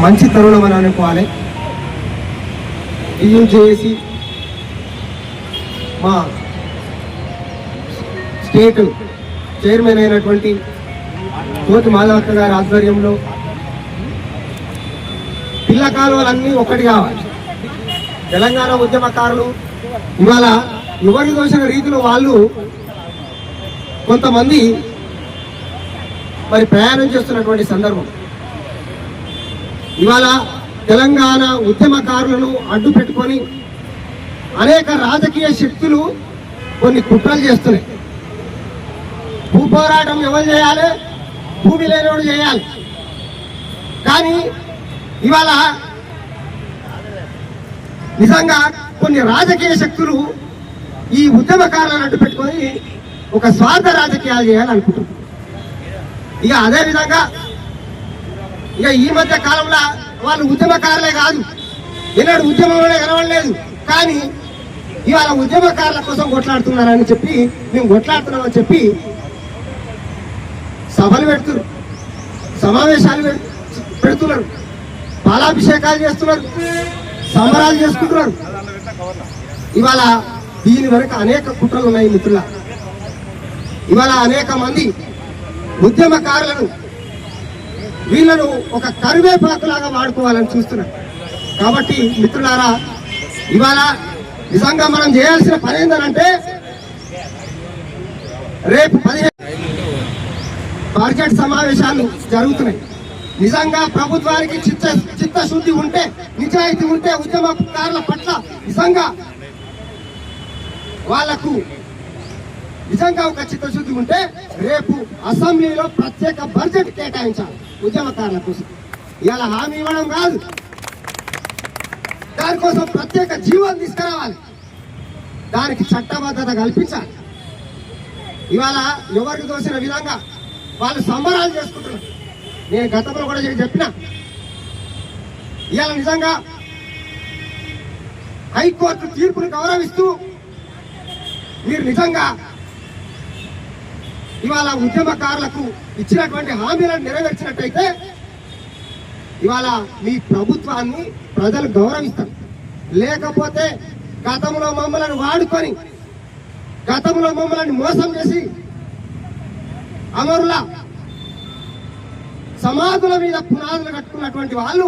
మంచి తరుణం అని అనుకోవాలి. టీయూజేఏసీ మా స్టేట్ చైర్మన్ అయినటువంటి కోతి మాధవక్క గారి ఆధ్వర్యంలో పిల్ల కాలువలన్నీ ఒకటి కావాలి. తెలంగాణ ఉద్యమకారులు ఇవాళ ఎవరికి దోచిన రీతిలో వాళ్ళు కొంతమంది మరి ప్రయాణం చేస్తున్నటువంటి సందర్భం. ఇవాళ తెలంగాణ ఉద్యమకారులను అడ్డు పెట్టుకొని అనేక రాజకీయ శక్తులు కొన్ని కుట్రలు చేస్తున్నాయి. భూ పోరాటం ఎవరు చేయాలి? భూమి లేనివాడు చేయాలి. కానీ ఇవాళ నిజంగా కొన్ని రాజకీయ శక్తులు ఈ ఉద్యమకారులను అడ్డు పెట్టుకొని ఒక స్వార్థ రాజకీయాలు చేయాలనుకుంటున్నారు. ఇక అదేవిధంగా ఇక ఈ మధ్య కాలంలో వాళ్ళు ఉద్యమకారులే కాదు, ఎన్నడూ ఉద్యమంలోనే కనబడలేదు. కానీ ఇవాళ ఉద్యమకారుల కోసం కొట్లాడుతున్నారని చెప్పి మేము కొట్లాడుతున్నామని చెప్పి సభలు పెడుతున్నారు, సమావేశాలు పెడుతున్నారు, పాలాభిషేకాలు చేస్తున్నారు, సంబరాలు చేసుకుంటున్నారు. ఇవాళ దీని వరకు అనేక కుట్రలు ఉన్నాయి మిత్రుల. ఇవాళ అనేక మంది ఉద్యమకారులను వీళ్ళను ఒక కరివేపాకులాగా వాడుకోవాలని చూస్తున్నారు. కాబట్టి మిత్రులారా, ఇవాళ నిజంగా మనం చేయాల్సిన పని ఏంటంటే రేపు 15 బడ్జెట్ సమావేశాలు జరుగుతున్నాయి. నిజంగా ప్రభుత్వానికి చిత్తశుద్ధి ఉంటే, నిజాయితీ ఉంటే, ఉద్యమకారుల పట్ల నిజంగా వాళ్లకు నిజంగా ఒక చిత్తశుద్ధి ఉంటే రేపు అసెంబ్లీలో ప్రత్యేక బడ్జెట్ కేటాయించాలి ఉద్యమకారుల కోసం. ఇవాళ హామీ ఇవ్వడం కాదు, దానికోసం ప్రత్యేక జీవనం తీసుకురావాలి, దానికి చట్టబద్ధత కల్పించాలి. ఇవాళ ఎవరికి దోసిన విధంగా వాళ్ళు సంబరాలు చేసుకుంటున్నారు. నేను గతంలో కూడా చెప్పిన, ఇవాళ నిజంగా హైకోర్టు తీర్పును గౌరవిస్తూ మీరు నిజంగా ఇవాళ ఉద్యమకారులకు ఇచ్చినటువంటి హామీలను నెరవేర్చినట్టయితే ఇవాళ మీ ప్రభుత్వాన్ని ప్రజలు గౌరవిస్తారు. లేకపోతే గతంలో మమ్మల్ని వాడుకొని, గతంలో మమ్మల్ని మోసం చేసి అమరుల సమాధుల మీద పునాదులు కట్టుకున్నటువంటి వాళ్ళు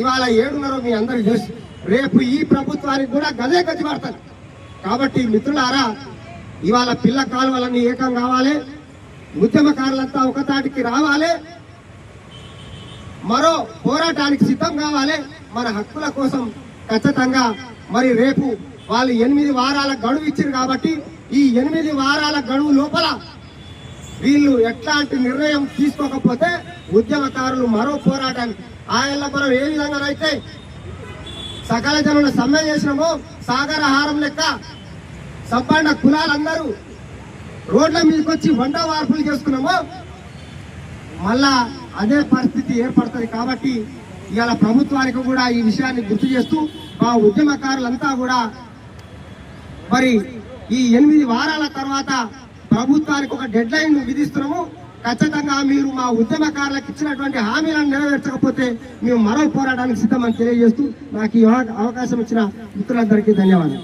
ఇవాళ ఏడున్నారో మీ అందరికీ తెలుసు. రేపు ఈ ప్రభుత్వానికి కూడా గదే గతి పడతారు. కాబట్టి మిత్రులారా, ఇవాళ పిల్ల కాలువలన్నీ ఏకం కావాలి, ఉద్యమకారులంతా ఒకతాటికి రావాలి, మరో పోరాటానికి సిద్ధం కావాలి మన హక్కుల కోసం. ఖచ్చితంగా మరి రేపు వాళ్ళు 8 వారాల గడువు ఇచ్చారు కాబట్టి ఈ 8 వారాల గడువు లోపల వీళ్ళు ఎట్లాంటి నిర్ణయం తీసుకోకపోతే ఉద్యమకారులు మరో పోరాటానికి ఆయనలో మనం ఏ విధంగానైతే సకల జనుల సమ్మె చేసినామో, సాగరహారం లెక్క సంపన్న కులాలందరూ రోడ్ల మీదకి వచ్చి వంట వార్పులు చేసుకున్నామో మళ్ళా అదే పరిస్థితి ఏర్పడుతుంది. కాబట్టి ఇవాళ ప్రభుత్వానికి కూడా ఈ విషయాన్ని గుర్తు చేస్తూ మా ఉద్యమకారులంతా కూడా మరి ఈ 8 వారాల తర్వాత ప్రభుత్వానికి ఒక డెడ్ లైన్ విధిస్తున్నాము. ఖచ్చితంగా మీరు మా ఉద్యమకారులకు ఇచ్చినటువంటి హామీలను నెరవేర్చకపోతే మేము మరో పోరాటానికి సిద్ధమని తెలియజేస్తూ నాకు ఈ అవకాశం ఇచ్చిన మిత్రులందరికీ ధన్యవాదాలు.